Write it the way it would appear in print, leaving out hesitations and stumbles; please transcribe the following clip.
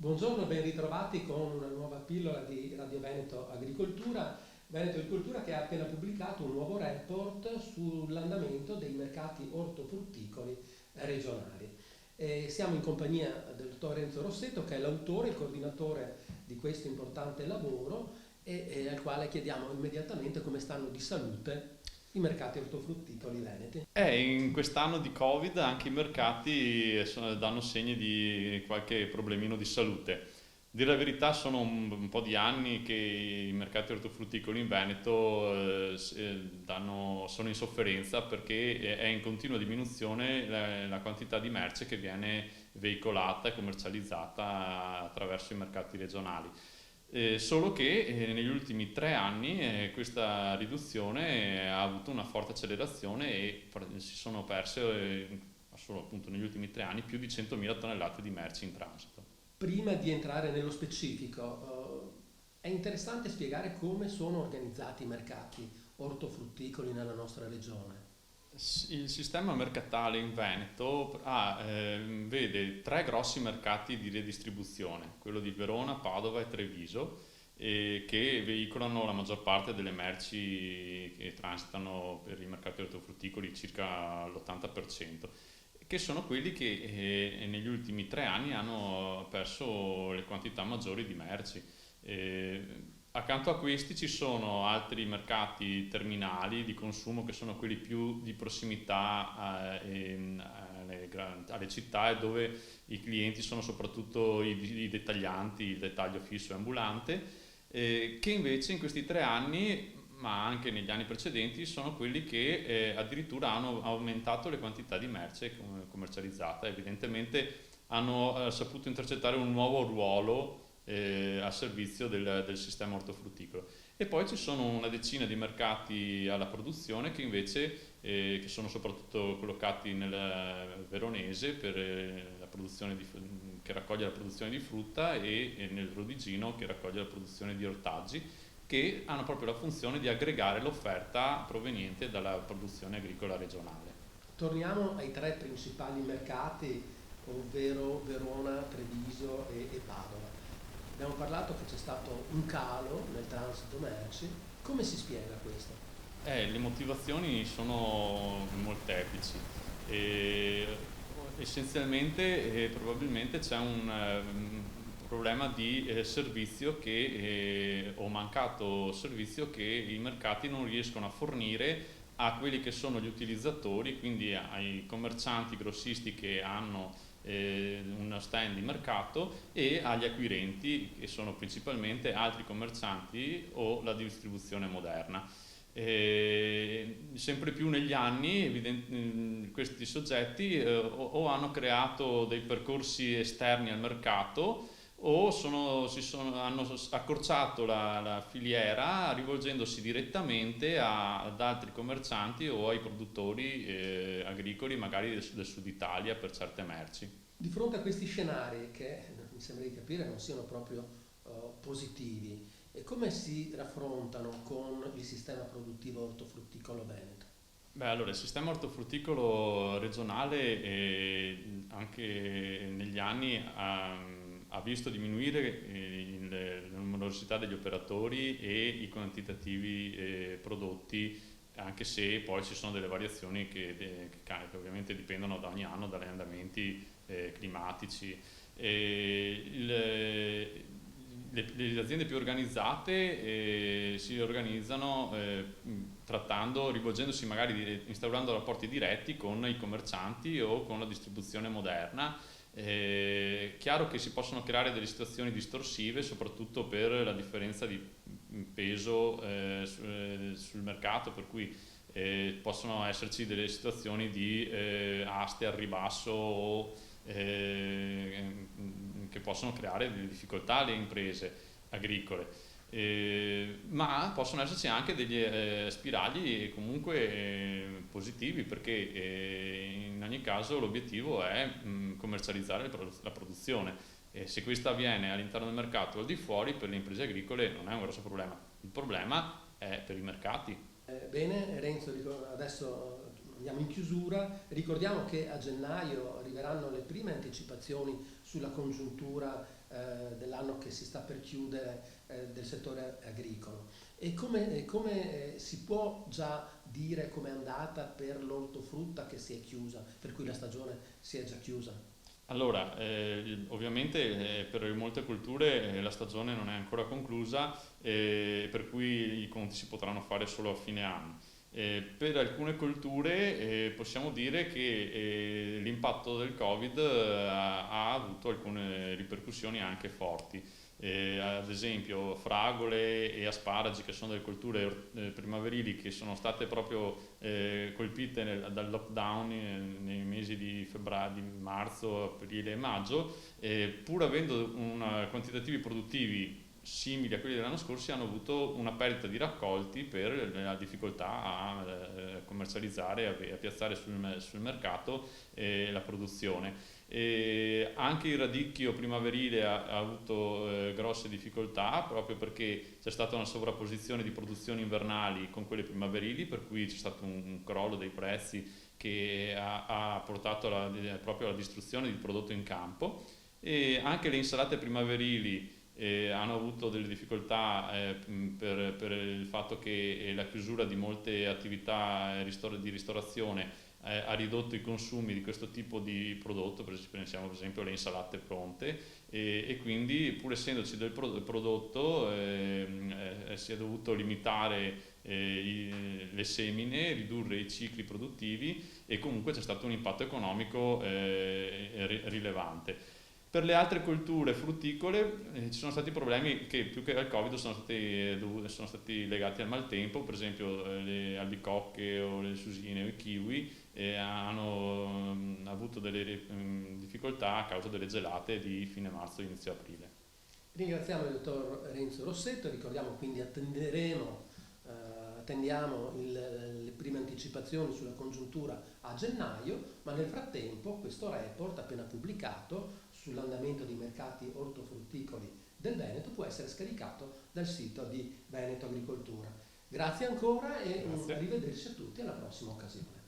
Buongiorno, ben ritrovati con una nuova pillola di Radio Veneto Agricoltura. Veneto Agricoltura che ha appena pubblicato un nuovo report sull'andamento dei mercati ortofrutticoli regionali. Siamo in compagnia del dottor Renzo Rossetto, che è l'autore, il coordinatore di questo importante lavoro e al quale chiediamo immediatamente come stanno di salute i mercati ortofrutticoli veneti. In quest'anno di Covid anche i mercati danno segni di qualche problemino di salute. Dire la verità, sono un po' di anni che i mercati ortofrutticoli in Veneto sono in sofferenza perché è in continua diminuzione la quantità di merce che viene veicolata e commercializzata attraverso i mercati regionali. Solo che negli ultimi 3 anni questa riduzione ha avuto una forte accelerazione e si sono perse solo appunto negli ultimi 3 anni più di 100.000 tonnellate di merci in transito. Prima di entrare nello specifico, è interessante spiegare come sono organizzati i mercati ortofrutticoli nella nostra regione. Il sistema mercatale in Veneto vede 3 grossi mercati di redistribuzione, quello di Verona, Padova e Treviso, che veicolano la maggior parte delle merci che transitano per i mercati ortofrutticoli, circa l'80%, che sono quelli che negli ultimi 3 anni hanno perso le quantità maggiori di merci. Accanto a questi ci sono altri mercati terminali di consumo che sono quelli più di prossimità alle città e dove i clienti sono soprattutto i dettaglianti, il dettaglio fisso e ambulante, che invece in questi 3 anni, ma anche negli anni precedenti, sono quelli che addirittura hanno aumentato le quantità di merce commercializzata. Evidentemente hanno saputo intercettare un nuovo ruolo a servizio del sistema ortofrutticolo. E poi ci sono una decina di mercati alla produzione che invece che sono soprattutto collocati nel Veronese per la produzione che raccoglie la produzione di frutta e nel Rodigino che raccoglie la produzione di ortaggi, che hanno proprio la funzione di aggregare l'offerta proveniente dalla produzione agricola regionale. Torniamo ai tre principali mercati, ovvero Verona, Treviso e Padova. Abbiamo parlato che c'è stato un calo nel transito merci. Come si spiega questo? Le motivazioni sono molteplici. E, essenzialmente, probabilmente c'è un problema di servizio o mancato servizio che i mercati non riescono a fornire a quelli che sono gli utilizzatori, quindi ai commercianti grossisti che hanno uno stand di mercato e agli acquirenti che sono principalmente altri commercianti o la distribuzione moderna. Sempre più negli anni questi soggetti o hanno creato dei percorsi esterni al mercato o hanno accorciato la filiera rivolgendosi direttamente ad altri commercianti o ai produttori agricoli magari del sud Italia per certe merci. Di fronte a questi scenari che mi sembra di capire non siano proprio positivi, e come si raffrontano con il sistema produttivo ortofrutticolo veneto? Beh, allora, il sistema ortofrutticolo regionale anche negli anni ha visto diminuire la numerosità degli operatori e i quantitativi prodotti, anche se poi ci sono delle variazioni che ovviamente dipendono da ogni anno dagli andamenti climatici. Le aziende più organizzate si organizzano rivolgendosi magari, instaurando rapporti diretti con i commercianti o con la distribuzione moderna. Chiaro che si possono creare delle situazioni distorsive, soprattutto per la differenza di peso sul mercato, per cui possono esserci delle situazioni di aste al ribasso o che possono creare delle difficoltà alle imprese agricole, ma possono esserci anche degli spiragli comunque positivi, perché in ogni caso l'obiettivo è commercializzare la produzione, e se questa avviene all'interno del mercato o al di fuori, per le imprese agricole non è un grosso problema. Il problema è per i mercati. Bene, Renzo, adesso andiamo in chiusura. Ricordiamo che a gennaio arriveranno le prime anticipazioni sulla congiuntura l'anno che si sta per chiudere del settore agricolo. E come si può già dire com'è andata per l'ortofrutta che si è chiusa, per cui la stagione si è già chiusa? Allora, ovviamente per molte colture la stagione non è ancora conclusa, per cui i conti si potranno fare solo a fine anno. Per alcune colture possiamo dire che l'impatto del Covid ha avuto alcune ripercussioni anche forti. Ad esempio fragole e asparagi, che sono delle colture primaverili che sono state proprio colpite dal lockdown nei mesi di febbraio, di marzo, aprile e maggio, pur avendo quantitativi produttivi simili a quelli dell'anno scorso, hanno avuto una perdita di raccolti per la difficoltà a commercializzare e a piazzare sul mercato la produzione. E anche il radicchio primaverile ha avuto grosse difficoltà, proprio perché c'è stata una sovrapposizione di produzioni invernali con quelle primaverili, per cui c'è stato un crollo dei prezzi che ha portato proprio alla distruzione del prodotto in campo. E anche le insalate primaverili hanno avuto delle difficoltà per il fatto che la chiusura di molte attività di ristorazione ha ridotto i consumi di questo tipo di prodotto. Pensiamo per esempio alle insalate pronte, e quindi pur essendoci del prodotto si è dovuto limitare le semine, ridurre i cicli produttivi, e comunque c'è stato un impatto economico rilevante. Per le altre colture frutticole ci sono stati problemi che più che al Covid sono stati legati al maltempo. Per esempio le albicocche o le susine o i kiwi hanno avuto delle difficoltà a causa delle gelate di fine marzo e inizio aprile. Ringraziamo il dottor Renzo Rossetto, ricordiamo quindi attendiamo le prime anticipazioni sulla congiuntura a gennaio, ma nel frattempo questo report appena pubblicato sull'andamento dei mercati ortofrutticoli del Veneto può essere scaricato dal sito di Veneto Agricoltura. Grazie ancora e Grazie. arrivederci a tutti alla prossima occasione.